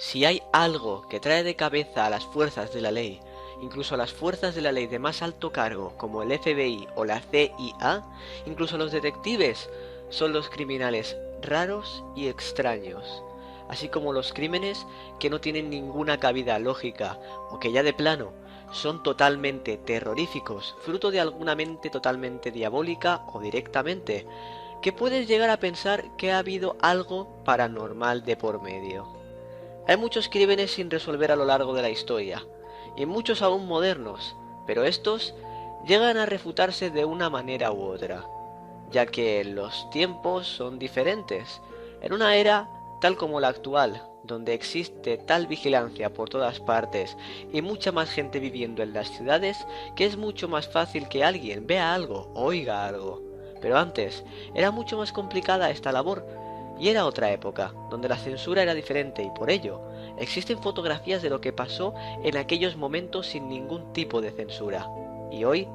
Si hay algo que trae de cabeza a las fuerzas de la ley, incluso a las fuerzas de la ley de más alto cargo como el FBI o la CIA, incluso los detectives, son los criminales raros y extraños, así como los crímenes que no tienen ninguna cabida lógica o que ya de plano son totalmente terroríficos, fruto de alguna mente totalmente diabólica o directamente, que puedes llegar a pensar que ha habido algo paranormal de por medio. Hay muchos crímenes sin resolver a lo largo de la historia, y muchos aún modernos, pero estos llegan a refutarse de una manera u otra, ya que los tiempos son diferentes. En una era tal como la actual, donde existe tal vigilancia por todas partes y mucha más gente viviendo en las ciudades, que es mucho más fácil que alguien vea algo o oiga algo. Pero antes era mucho más complicada esta labor, y era otra época, donde la censura era diferente y por ello existen fotografías de lo que pasó en aquellos momentos sin ningún tipo de censura. Y hoy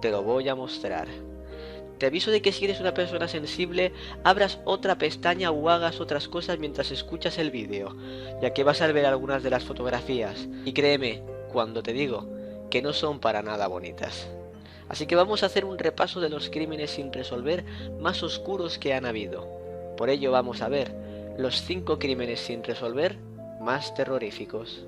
te lo voy a mostrar. Te aviso de que si eres una persona sensible, abras otra pestaña o hagas otras cosas mientras escuchas el vídeo, ya que vas a ver algunas de las fotografías. Y créeme, cuando te digo que no son para nada bonitas. Así que vamos a hacer un repaso de los crímenes sin resolver más oscuros que han habido. Por ello vamos a ver los 5 crímenes sin resolver más terroríficos.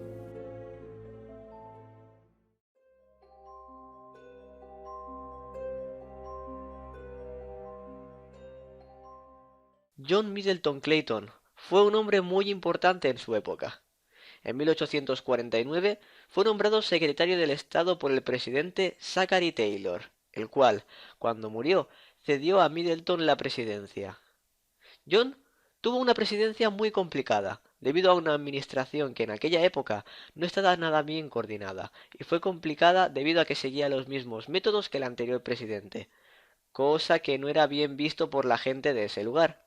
John Middleton Clayton fue un hombre muy importante en su época. En 1849 fue nombrado secretario del Estado por el presidente Zachary Taylor, el cual, cuando murió, cedió a Middleton la presidencia. John tuvo una presidencia muy complicada, debido a una administración que en aquella época no estaba nada bien coordinada, y fue complicada debido a que seguía los mismos métodos que el anterior presidente, cosa que no era bien visto por la gente de ese lugar.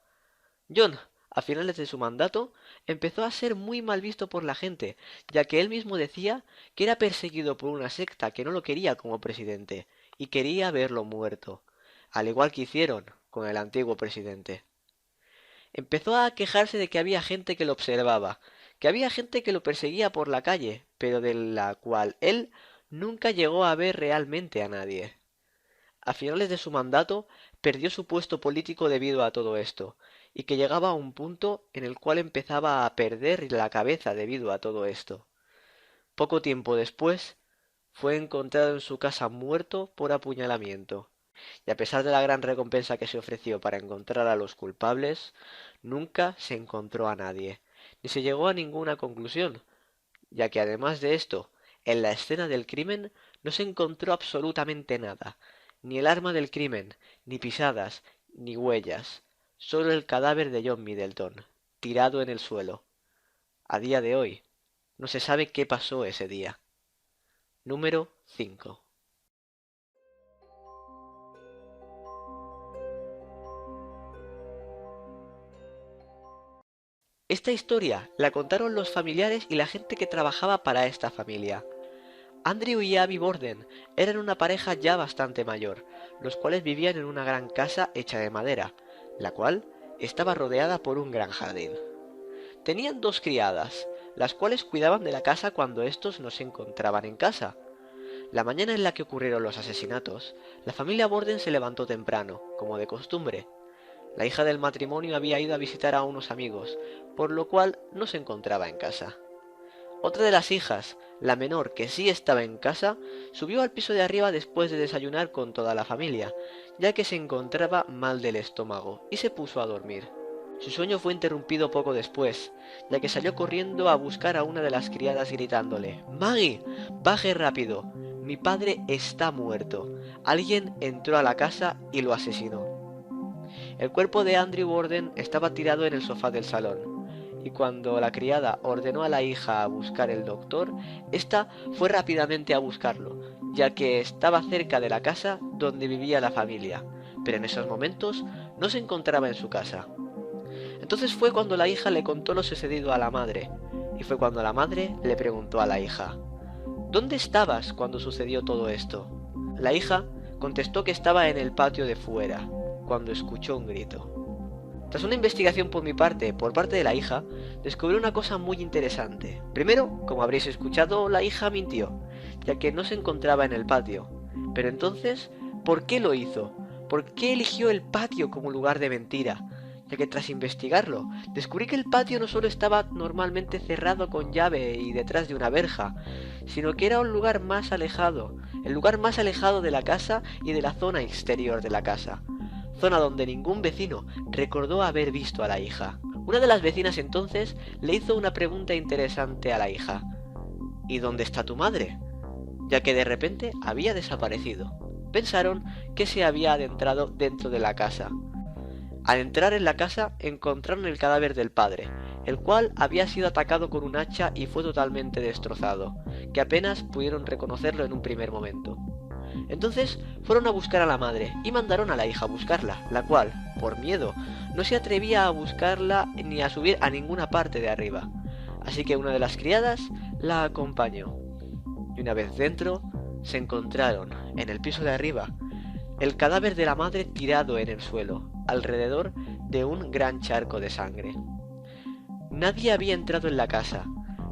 John, a finales de su mandato, empezó a ser muy mal visto por la gente, ya que él mismo decía que era perseguido por una secta que no lo quería como presidente, y quería verlo muerto, al igual que hicieron con el antiguo presidente. Empezó a quejarse de que había gente que lo observaba, que había gente que lo perseguía por la calle, pero de la cual él nunca llegó a ver realmente a nadie. A finales de su mandato perdió su puesto político debido a todo esto, y que llegaba a un punto en el cual empezaba a perder la cabeza debido a todo esto. Poco tiempo después, fue encontrado en su casa muerto por apuñalamiento, y a pesar de la gran recompensa que se ofreció para encontrar a los culpables, nunca se encontró a nadie, ni se llegó a ninguna conclusión, ya que además de esto, en la escena del crimen no se encontró absolutamente nada, ni el arma del crimen, ni pisadas, ni huellas, solo el cadáver de John Middleton, tirado en el suelo. A día de hoy, no se sabe qué pasó ese día. Número 5. Esta historia la contaron los familiares y la gente que trabajaba para esta familia. Andrew y Abby Borden eran una pareja ya bastante mayor, los cuales vivían en una gran casa hecha de madera, la cual estaba rodeada por un gran jardín. Tenían 2 criadas, las cuales cuidaban de la casa cuando estos no se encontraban en casa. La mañana en la que ocurrieron los asesinatos, la familia Borden se levantó temprano, como de costumbre. La hija del matrimonio había ido a visitar a unos amigos, por lo cual no se encontraba en casa. Otra de las hijas, la menor que sí estaba en casa, subió al piso de arriba después de desayunar con toda la familia, ya que se encontraba mal del estómago, y se puso a dormir. Su sueño fue interrumpido poco después, ya que salió corriendo a buscar a una de las criadas gritándole: «Maggie, baje rápido, mi padre está muerto. Alguien entró a la casa y lo asesinó». El cuerpo de Andrew Borden estaba tirado en el sofá del salón, y cuando la criada ordenó a la hija a buscar el doctor, ésta fue rápidamente a buscarlo, ya que estaba cerca de la casa donde vivía la familia, pero en esos momentos no se encontraba en su casa. Entonces fue cuando la hija le contó lo sucedido a la madre, y fue cuando la madre le preguntó a la hija: «¿Dónde estabas cuando sucedió todo esto?». La hija contestó que estaba en el patio de fuera, cuando escuchó un grito. Tras una investigación por mi parte, por parte de la hija, descubrí una cosa muy interesante. Primero, como habréis escuchado, la hija mintió, ya que no se encontraba en el patio. Pero entonces, ¿por qué lo hizo? ¿Por qué eligió el patio como lugar de mentira? Ya que tras investigarlo, descubrí que el patio no solo estaba normalmente cerrado con llave y detrás de una verja, sino que era un lugar más alejado, el lugar más alejado de la casa y de la zona exterior de la casa, zona donde ningún vecino recordó haber visto a la hija. Una de las vecinas entonces le hizo una pregunta interesante a la hija. ¿Y dónde está tu madre? Ya que de repente había desaparecido. Pensaron que se había adentrado dentro de la casa. Al entrar en la casa encontraron el cadáver del padre, el cual había sido atacado con un hacha y fue totalmente destrozado, que apenas pudieron reconocerlo en un primer momento. Entonces fueron a buscar a la madre y mandaron a la hija a buscarla, la cual, por miedo, no se atrevía a buscarla ni a subir a ninguna parte de arriba. Así que una de las criadas la acompañó. Y una vez dentro, se encontraron, en el piso de arriba, el cadáver de la madre tirado en el suelo, alrededor de un gran charco de sangre. Nadie había entrado en la casa.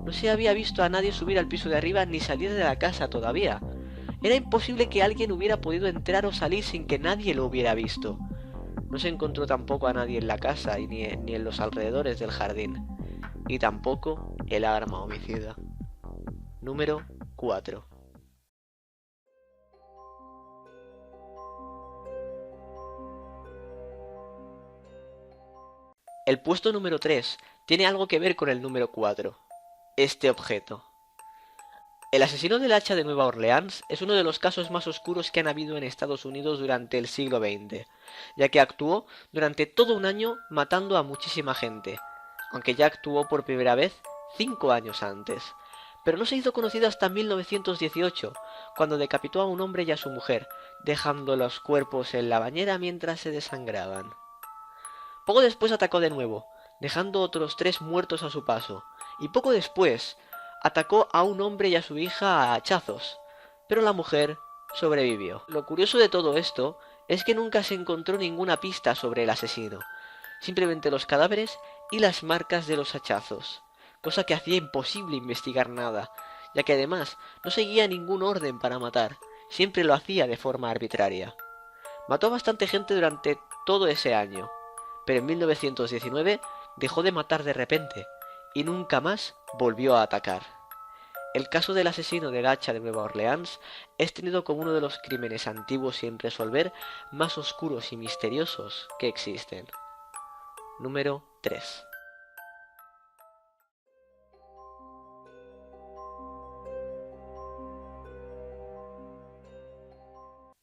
No se había visto a nadie subir al piso de arriba ni salir de la casa todavía. Era imposible que alguien hubiera podido entrar o salir sin que nadie lo hubiera visto. No se encontró tampoco a nadie en la casa ni en los alrededores del jardín. Y tampoco el arma homicida. Número 4. El puesto número 3 tiene algo que ver con el número 4. Este objeto. El asesino del hacha de Nueva Orleans es uno de los casos más oscuros que han habido en Estados Unidos durante el siglo XX, ya que actuó durante todo un año matando a muchísima gente, aunque ya actuó por primera vez 5 años antes. Pero no se hizo conocido hasta 1918, cuando decapitó a un hombre y a su mujer, dejando los cuerpos en la bañera mientras se desangraban. Poco después atacó de nuevo, dejando otros 3 muertos a su paso, y poco después atacó a un hombre y a su hija a hachazos, pero la mujer sobrevivió. Lo curioso de todo esto es que nunca se encontró ninguna pista sobre el asesino, simplemente los cadáveres y las marcas de los hachazos, cosa que hacía imposible investigar nada, ya que además no seguía ningún orden para matar, siempre lo hacía de forma arbitraria. Mató a bastante gente durante todo ese año, pero en 1919 dejó de matar de repente y nunca más volvió a atacar. El caso del asesino del hacha de Nueva Orleans es tenido como uno de los crímenes antiguos sin resolver más oscuros y misteriosos que existen. Número 3.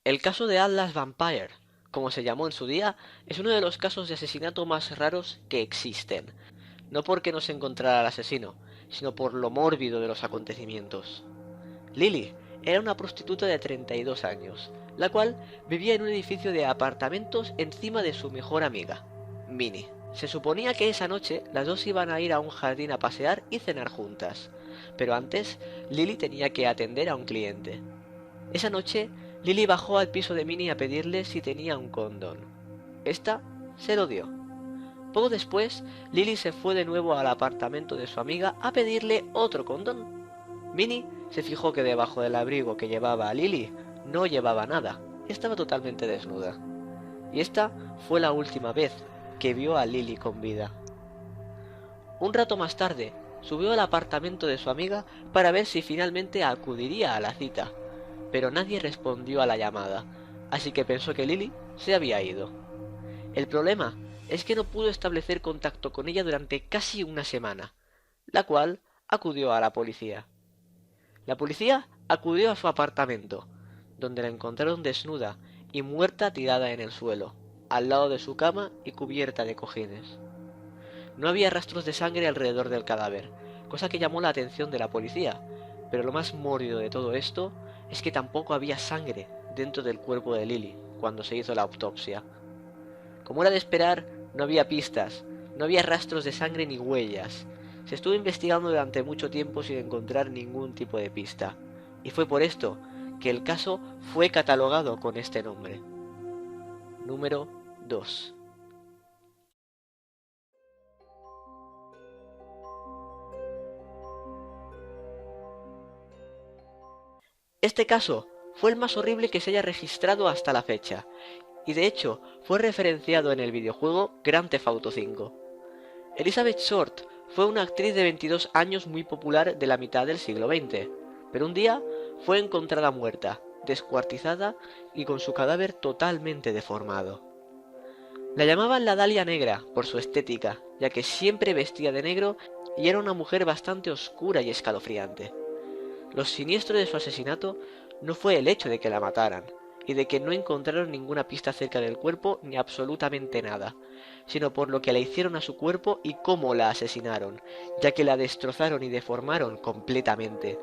El caso de Atlas Vampire, como se llamó en su día, es uno de los casos de asesinato más raros que existen. No porque no se encontrara al asesino, sino por lo mórbido de los acontecimientos. Lily era una prostituta de 32 años, la cual vivía en un edificio de apartamentos encima de su mejor amiga, Minnie. Se suponía que esa noche las dos iban a ir a un jardín a pasear y cenar juntas, pero antes Lily tenía que atender a un cliente. Esa noche, Lily bajó al piso de Minnie a pedirle si tenía un condón. Esta se lo dio. Poco después, Lily se fue de nuevo al apartamento de su amiga a pedirle otro condón. Minnie se fijó que debajo del abrigo que llevaba a Lily no llevaba nada, estaba totalmente desnuda. Y esta fue la última vez que vio a Lily con vida. Un rato más tarde, subió al apartamento de su amiga para ver si finalmente acudiría a la cita, pero nadie respondió a la llamada, así que pensó que Lily se había ido. El problema es que no pudo establecer contacto con ella durante casi una semana, la cual acudió a la policía. La policía acudió a su apartamento, donde la encontraron desnuda y muerta tirada en el suelo, al lado de su cama y cubierta de cojines. No había rastros de sangre alrededor del cadáver, cosa que llamó la atención de la policía, pero lo más mórbido de todo esto es que tampoco había sangre dentro del cuerpo de Lily cuando se hizo la autopsia. Como era de esperar, no había pistas, no había rastros de sangre ni huellas. Se estuvo investigando durante mucho tiempo sin encontrar ningún tipo de pista, y fue por esto que el caso fue catalogado con este nombre. Número 2. Este caso fue el más horrible que se haya registrado hasta la fecha, y de hecho fue referenciado en el videojuego Grand Theft Auto V. Elizabeth Short fue una actriz de 22 años muy popular de la mitad del siglo XX, pero un día fue encontrada muerta, descuartizada y con su cadáver totalmente deformado. La llamaban la Dalia Negra por su estética, ya que siempre vestía de negro y era una mujer bastante oscura y escalofriante. Lo siniestro de su asesinato no fue el hecho de que la mataran, y de que no encontraron ninguna pista cerca del cuerpo ni absolutamente nada, sino por lo que le hicieron a su cuerpo y cómo la asesinaron, ya que la destrozaron y deformaron completamente.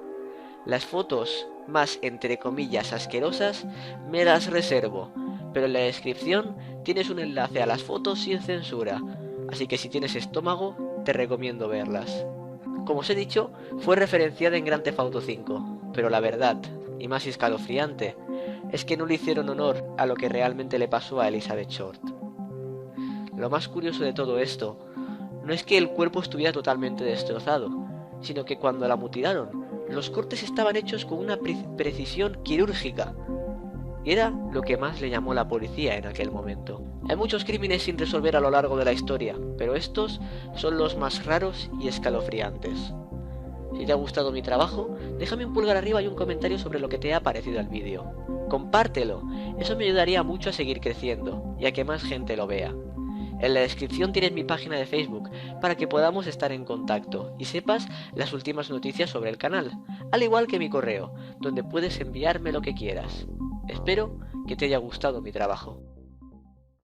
Las fotos más entre comillas asquerosas me las reservo, pero en la descripción tienes un enlace a las fotos sin censura, así que si tienes estómago te recomiendo verlas. Como os he dicho, fue referenciada en Grand Theft Auto V, pero la verdad, y más escalofriante, es que no le hicieron honor a lo que realmente le pasó a Elizabeth Short. Lo más curioso de todo esto no es que el cuerpo estuviera totalmente destrozado, sino que cuando la mutilaron, los cortes estaban hechos con una precisión quirúrgica, y era lo que más le llamó la policía en aquel momento. Hay muchos crímenes sin resolver a lo largo de la historia, pero estos son los más raros y escalofriantes. Si te ha gustado mi trabajo, déjame un pulgar arriba y un comentario sobre lo que te ha parecido el vídeo. Compártelo, eso me ayudaría mucho a seguir creciendo y a que más gente lo vea. En la descripción tienes mi página de Facebook para que podamos estar en contacto y sepas las últimas noticias sobre el canal, al igual que mi correo, donde puedes enviarme lo que quieras. Espero que te haya gustado mi trabajo.